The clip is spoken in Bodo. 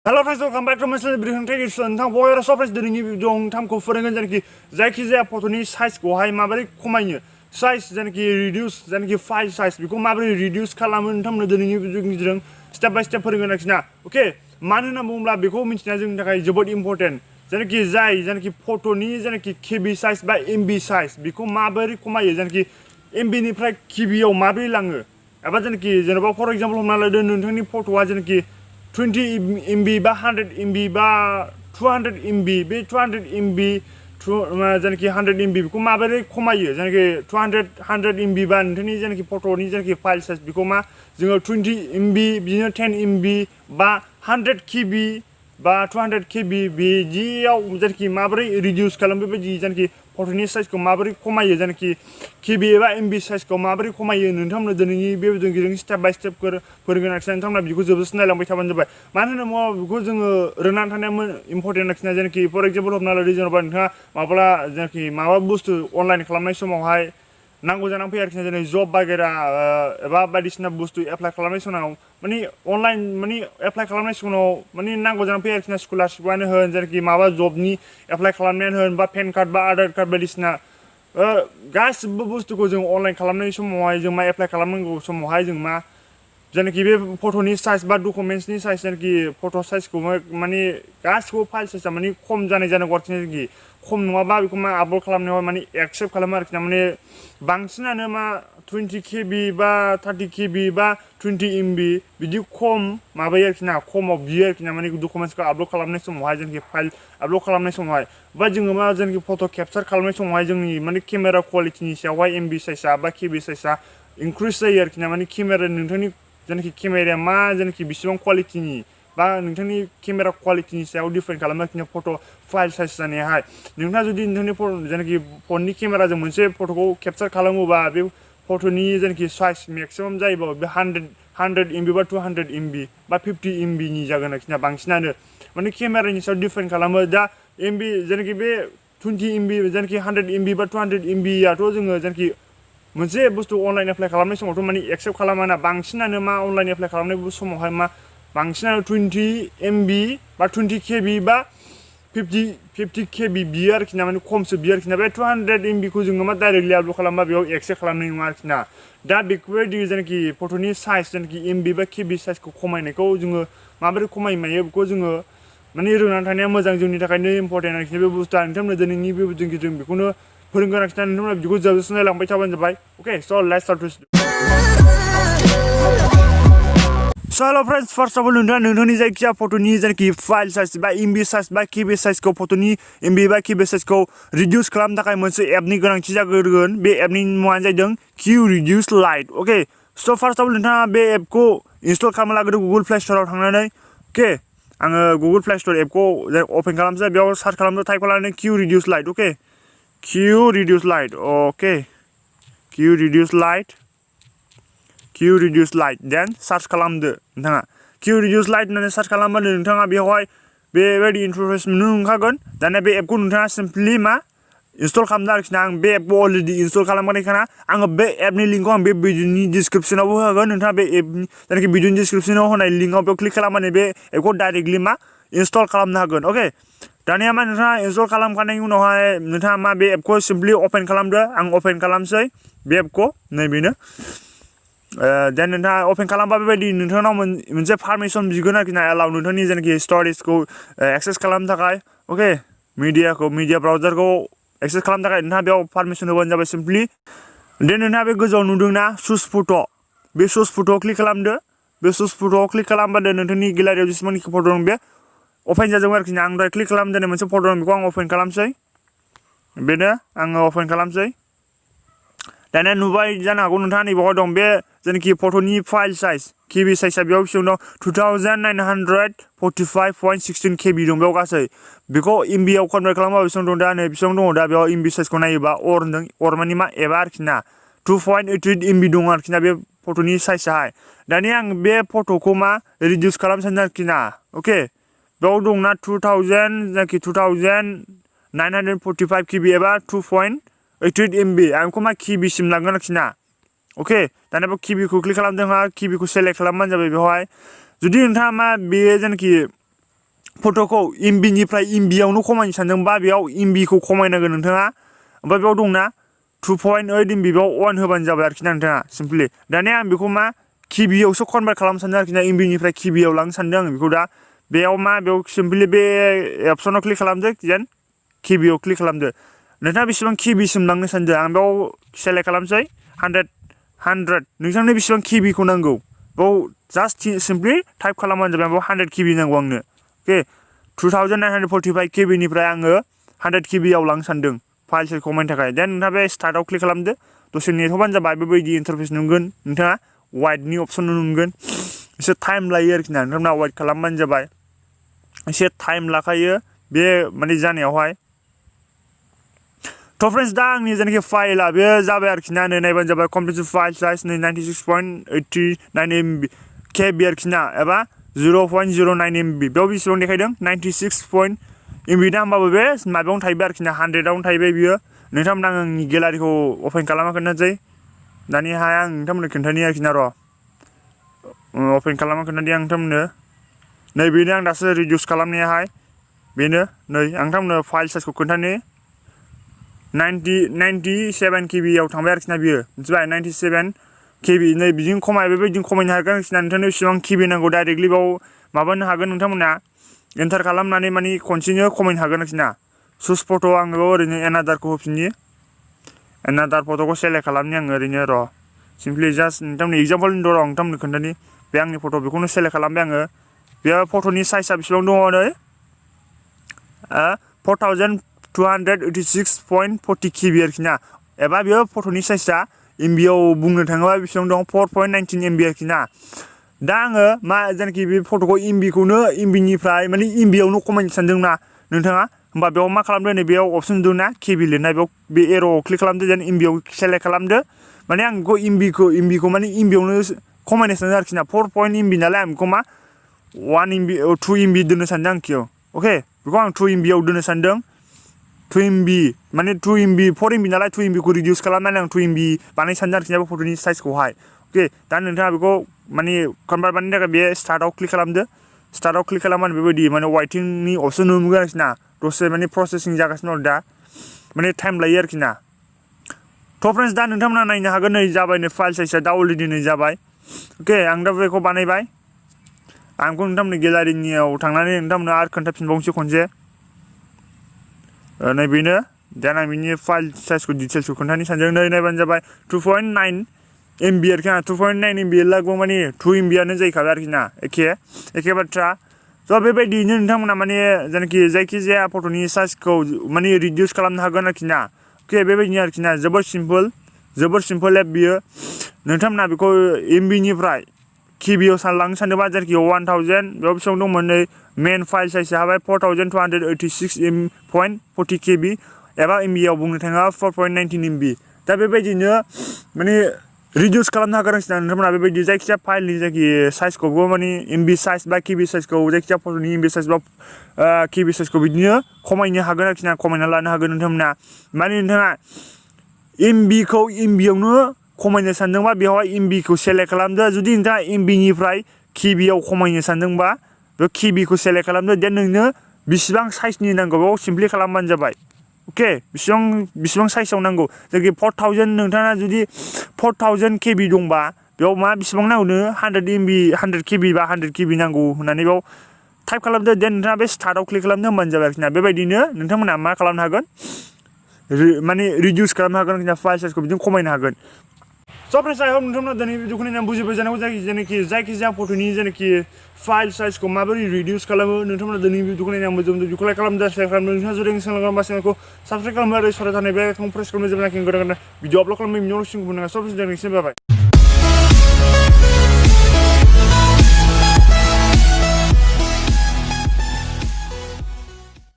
Hello friends, welcome back to my channel. Beri hantai kisah tentang boy surprise dari ni dong tam ko forengan janki zaiki zaya potoni size ko hai mabari komainyo size janki reduce janki file size biko mabari reduce kalamun tam dari ni jong step by step forengan aksina. Okay, mana na bumla biko minchina jeng takai jebot important. Janki zai janki potoni janki KB size by MB size biko mabari komayo janki MB ni prai KB yo mabari lango. Apa janki jenaba for example हमना लादे नोंथांनि फट'आ janki 20 MB बा 100 MB बा 200 MB बे 200 MB जानकि 100 MB बेखौ माबोरै खमायो जानकि 100 MB बा नोंथांनि जानकि फट'नि जानकि फाइल साइज बेखौ मा जोङो 20 MB बिदिनो 10 MB बा 100 KB बा 200 KB बिदियाव जानकि माबोरै रिडिउस खालाम बेबायदि जानकि फट'नि साइजखौ माबोरै खमायो जानकि KB एबा MB साइजखौ माबोरै खमायो नोंथांमोननो दिनैनि बे भिडिअ'जों स्टेप बाय स्टेप फोरोंगोन आरोखि नोंथांमोना बेखौ जोबजासिम नायलांबाय थाबानो जाबाय मानो होनोबा बेखौ जोङो रोंनानै थानाया इम्परटेन्ट आरोखि जानकि फर एग्जाम्पल हमना लादो जेनेबा नोंथाङा माब्ला जानकि माबा बुस्थु अनलाइन खालामनाय समावहाय नांगौ जानानै फैयो आरोखि जेरै जब बागेरा एबा बायदिसिना बुस्थु एप्लाइ खालामनाय समाव माने अनलाइन माने एप्लाइ खालामनाय समाव माने नांगौ जानानै फैयो आरोखि स्कलारशिपआनो होन जानकि माबा जबनि एप्लाइ खालामनायानो होन बा पेन कार्ड बा आधार कार्ड बायदिसिना गासिबो बुस्थुखौ जों अनलाइन खालामनाय समावहाय जों मा एप्लाइ खालामनांगौ समावहाय जों मा जानकि बे फट'नि साइज बा डकुमेन्ट्सनि साइज जानकि फट' साइजखौ माने गासिबो फाइल साइजआ माने खम जानांगौ आरोखि जानकि खम नङाबा बेखौ मा आपल'ड खालामनायाव माने एक्सेप्ट खालामो आरोखि ना माने बांसिनानो मा 20 KB बा 30 KB बा 20 MB बिदि खम माबायो आरोखि ना खमाव बियो आरोखि ना माने डकुमेन्ट्सखौ आपल'ड खालामनाय समावहाय जानकि फाइल आपल'ड खालामनाय समावहाय बा जोङो मा जानकि फट' केपचार खालामनाय समावहाय जोंनि माने केमेरा क्वालिटिनि सायावहाय MB साइजआ बा KB साइजआ इनक्रिज जायो आरोखि ना माने केमेरा नोंथांनि जानकि केमेराया मा जानकि बेसेबां क्वालिटिनि बा नोंथांनि केमेरा क्वालिटिनि सायाव डिपेन्ड खालामो आरोखि फट' फाइल साइज जानायाहाय नोंथाङा जुदि नोंथांनि जानकि फननि केमेराजों मोनसे फट'खौ केपचार खालामोबा बे फट'नि जानकि साइज मेक्सिमाम जायोबा बे 100 MB बा 200 MB बा 50 MB नि जागोन आरोखि ना बांसिनानो माने केमेरानि सायाव डिपेन्ड खालामो दा MB जानकि बे 20 MB जानकि 100 MB बा 200 MB आथ' जोङो जानकि मोनसे बुस्थु अनलाइन एप्लाइ खालामनाय समावथ' माने एक्सेप्ट खालामाना बांसिनानो मा अनलाइन एप्लाइ खालामनाय समावहाय मा बांसिनानो 20 MB बा 20 KB बा 50 KB बियो आरोखि ना माने खमसो बियो आरोखि ना बे 200 MB खौ जोङो मा डाइरेक्टलि आपल'ड खालामबा बेयाव एक्सेप्ट खालामनाय नङा आरोखि ना दा बेफोरबायदि जानकि फट'नि साइज जानकि MB बा KB साइजखौ खमायनायखौ जोङो माबोरै खमायमायो बेखौ जोङो माने रोंनानै थानाया मोजां जोंनि थाखायनो इम्परटेन्ट आरोखि बे बुस्थुआ नोंथांमोननो दिनैनि बे जों बेखौनो फोरोंगोन आरोखि ना नोंथांमोना बेखौ जोबजासिम नायलांबाय थाबानो जाबाय okay so let's start this So hello friends, first of all नोंथांनि जायखिया फट'नि जानकि फाइल साइज बा MB साइज बा KB साइजखौ फट'नि MB बा KB साइजखौ रिडिउस खालामनो थाखाय मोनसे एपनि गोनांथि जागोन बे एपनि मुङानो जादों QReduce Lite okay so first of all नोंथाङा बे एपखौ इनस्टल खालामना लाग्रो गुगोल प्ले स्ट'राव थांनानै okay आङो गुगोल प्ले स्ट'र एपखौ अपेन खालामसै बेयाव सार्च खालामदो टाइप खालामनानै QReduce Lite okay QReduce Lite okay QReduce Lite then search खालामदो नोंथाङा QReduce Lite होननानै सार्च खालामबानो नोंथाङा बेवहाय बेबायदि इन्टारफेस नुनो मोनखागोन दाना बे एपखौ नोंथाङा सिम्पलि मा इनस्टल खालामदो आरोखि ना आं बे एपखौ अलरेडि इनस्टल खालामखानायखाना आङो बे एपनि लिंकखौ आं बे भिडिअनि डिसक्रिपसनावबो होगोन नोंथाङा बे एपनि जानकि भिडिअनि डिसक्रिपसनाव होनाय लिंकआव बेयाव क्लिक खालामनानै बे एपखौ डाइरेक्टलि मा इनस्टल खालामनो हागोन okay दानिया मा नोंथाङा इनस्टल खालामखांनायनि उनावहाय नोंथाङा मा बे एपखौ सिम्पलि अपेन खालामदो आं अपेन खालामसै बे एपखौ नैबेनो देन नोंथाङा अपेन खालामबा बेबायदि नोंथांनाव मोनसे पारमिसन बिगोन आरोखि ना एलाउ नोंथांनि जानकि स्ट'रेजखौ एक्सेस खालामनो थाखाय ओके मिडिया ब्राउजारखौ एक्सेस खालामनो थाखाय नोंथाङा बेयाव पारमिसन होबानो जाबाय सिम्पलि देन नोंथाङा बे गोजौआव नुदोंना सुस फट' बे सुस फट'आव क्लिक खालामदो बे सुस फट'आव क्लिक खालामबानो नोंथांनि गेलारियाव जेसेबांखि फट' दं बे अपेन जाजोबगोन आरोखि ना आं दहाय क्लिक खालामदों मोनसे फट' दं बेखौ आं अपेन खालामसै बेनो आङो अपेन खालामसै दानिया नुबाय जानो हागौ नोंथाङा नैबावहाय दं बे जानकि फट'नि फाइल साइज KB साइजआ बेयाव बेसेबां दं 2945.16 KB दं बेयाव गासै बेखौ MB आव कनभार्ट खालामबा बेसेबां दं दा नै बेसेबां दङ दा बेयाव MB साइजखौ नायोबा अर मानि मा एबा आरोखि ना 2.88 MB दं आरोखि ना बे फट'नि साइजआहाय दानिया आं बे फट'खौ मा रिडिउस खालामनो सानदों आरोखि ना अके बेयाव दंना 2945 KB एबा 2.88 MB आं बेखौ मा KB सिम लांगोन आरोखि ना ओके दानिया बे KB खौ क्लिक खालामदों हा KB खौ सेलेक्ट खालामबानो जाबाय बेवहाय जुदि नोंथाङा मा बे जानकि फट'खौ MB-निफ्राय MB-आवनो खमायनो सानदोंबा बेयाव MB-खौ खमायनांगोन नोंथाङा ओमफ्राय बेयाव दंना 2.8 MB बेयाव 1 होबानो जाबाय आरोखि ना नोंथाङा सिम्पलि दानिया आं बेखौ मा KB-आवसो कनभार्ट खालामनो सानदों आरोखि ना MB-निफ्राय KB-आव लांनो सानदों आं बेखौ दा बेयाव सिम्पलि बे अपसनाव क्लिक खालामदो जेन KB-आव क्लिक खालामदो नोंथाङा बेसेबां KB-सिम लांनो सानदों आं बेयाव सेलेक्ट खालामसै 100 नोंथांनो बेसेबां KB-खौ नांगौ बेयाव जास्ट सिम्पलि टाइप खालामबानो जाबाय बेयाव 100 KB नांगौ आंनो अके 2945 KB-निफ्राय आङो 100 KB-आव लांनो सानदों फाइल साइज खमायनो थाखाय देन नोंथाङा बे स्टार्टआव क्लिक खालामदो दसे नेटहोबानो जाबाय बेबायदि इन्टारफेस नुगोन नोंथाङा वाइटनि अप्सन नुगोन एसे टाइम लायो आरोखि ना नोंथांमोना वाइट खालामबानो जाबाय एसे टाइम लाखायो बे माने जानायावहाय थ' फ्रेन्ड्स दा आंनि जेनाखि फाइला बे जाबाय आरोखि ना नायबानो जाबाय complete file size 96.89 MB KB आरोखि ना एबा 0.09 MB बेयाव बेसेबां देखायदों 96 MB दा होमबाबो बे माबायावनो थाहैबाय आरोखि ना 100आवनो थाहैबाय बियो नोंथांमोना आंनि गेलारिखौ अपेन खालामना खोन्थानोसै दानिहाय आं नोंथांमोननो खोन्थानि आरोखि ना र' अपेन खालामना खोन्थानि आं नोंथांमोननो नै बेनो आं दासो रिडिउस खालामनायाहाय बेनो नै आं नोंथांमोननो फाइल साइजखौ खोन्थानि 97 KB-आव थांबाय आरोखि ना बियो मिथिबाय 97 KB नै बिदिनो बेबायदिनो खमायनो हागोन आरोखि ना नोंथांनो बेसेबां KB नांगौ डाइरेक्टलि बाव माबानो हागोन नोंथांमोना एन्टार खालामनानै माने खनसेनो खमायनो हागोन आरोखि ना सुस फट' आङो ओरैनो एनादारखौ होफिननि एनादार फट'खौ सेलेक्ट खालामनि आङो ओरैनो र' सिम्पलि जास्ट नोंथांमोननि एगजाम्पोलनि र' नोंथांमोननो खोन्थानि बे आंनि फट' बेखौनो सेलेक्ट खालामबाय आङो बे फट'नि साइजआ बेसेबां दङ नै 4286.40 KB आरोखि ना एबा बेयो फट'नि साइजआ MB-आव बुंनो थाङोबा बेसेबां दं 4.19 MB आरोखि ना दा आङो मा जेनाखि बे फट'खौ MB-खौनो MB-निफ्राय माने MB-आवनो खमायनो सानदोंना नोंथाङा होमबा बेयाव मा खालामदो नै बेयाव अपसन दं ना KB लिरनाय बेयाव बे एर'आव क्लिक खालामदो जेन MB-आव सेलेक्ट खालामदो माने आं बेखौ MB-खौ माने MB-आवनो खमायनो सानदों आरोखि ना 4 MB नालाय आं बेखौ मा 1 MB 2 MB दोननो सानदों आंखि अके बेखौ आं 2 MB-आव दोननो सानदों 2 MB माने 2 MB 4 MB नालाय 2 MB-खौ रिडिउस खालामनानै आं 2 MB बानायनो सानदों आरोखि ना बे फट'नि साइजखौहाय अके दा नोंथाङा बेखौ माने कनभार्ट बानायनो थाखाय बे स्टार्टआव क्लिक खालामदो स्टार्टआव क्लिक खालामनानै बेबायदि माने वाइटिंनि अपसन नुगोन आरोखि ना दसे माने प्रसेसिं जागासिनो दं दा माने टाइम लायो आरोखि ना थ' फ्रेन्ड्स दा नोंथांमोना नायनो हागोन नै जाबाय नै फाइल साइजआ दा अलरेडि नै जाबाय अके आं दा बेखौ बानायबाय आं बेखौ नोंथांमोननि गेलारिनियाव थांनानै नोंथांमोननो आरो खोन्थाफिनबावनोसै खनसे नै बेनो देन आं बिनि फाइल साइजखौ डिटेल्सखौ खोन्थानो सानदों नै नायबानो जाबाय 2.9 MB आरोखि ना 2.9 MB लागौ माने 2 MB-आनो जाहैखाबाय आरोखि ना एखे बाथ्रा स' बेबायदियैनो नोंथांमोना माने जेनाखि जायखिजाया फट'नि साइजखौ माने रिडिउस खालामनो हागोन आरोखि ना अके बेबायदिनो आरोखि ना जोबोर सिम्पोल एप बियो नोंथांमोना बेखौ MB-निफ्राय KB-आव लांनो सानदोंबा जेनाखि 1000 बेयाव बेसेबां दंमोन नै मेन फाइल साइजआ हाबाय 4286.40 KB एबा MB-आव बुंनो थाङोबा 4.19 MB दा बेबायदिनो माने रिडिउस खालामनो हागोन आरोखि ना नोंथांमोना बेबायदि जायखिजाया फाइलनि जायखि साइजखौबो माने MB साइज बा KB साइजखौ जायखिजाया फट'नि MB साइज बा KB साइजखौ बिदिनो खमायनो हागोन आरोखि ना खमायना लानो हागोन नोंथांमोना माने नोंथाङा MB-खौ MB-आवनो खमायनो सानदोंबा बेवहाय MB-खौ सेलेक्ट खालामदो जुदि नोंथाङा MB-निफ्राय KB-आव खमायनो सानदोंबा बे KB-खौ सेलेक्ट खालामदो देन नोंनो बेसेबां साइजनि नांगौ बेयाव सिम्पलि खालामबानो जाबाय अके बेसेबां साइजआव नांगौ जेरै 4000 नोंथाङा जुदि 4000 KB दंबा बेयाव मा बेसेबां नांगौनो 100 KB बा 100 KB नांगौ होननानै बेयाव टाइप खालामदो देन नोंथाङा बे स्टार्टआव क्लिक खालामदो होनबानो जाबाय आरोखि ना बेबायदिनो नोंथांमोना मा खालामनो हागोन माने रिडिउस खालामनो हागोन आरोखि ना फाइल साइजखौ बिदिनो खमायनो हागोन स' फ्रेन्ड्स आइ होप नोंथांमोना दिनै भिडिअखौ नायनानै बुजिबाय जानांगौ जेनाखि जायखिजाया फट'नि जेनाखि फाइल साइजखौ माबोरै रिडिउस खालामो नोंथांमोना दिनै भिडिअखौ नायनानै मोजां भिडिअखौ लाइक खालामदो शेयार खालामदो नोंथाङा जुदि चेनेलखौ चेनेलखौ साबसक्राइब खालामो आरो सराय थानाय बे प्रेस खालामनो जेब्लाखि भिडिअ आपल'ड खालामो बिनि उनाव सिंखौ बुंनाङा सब जाबाय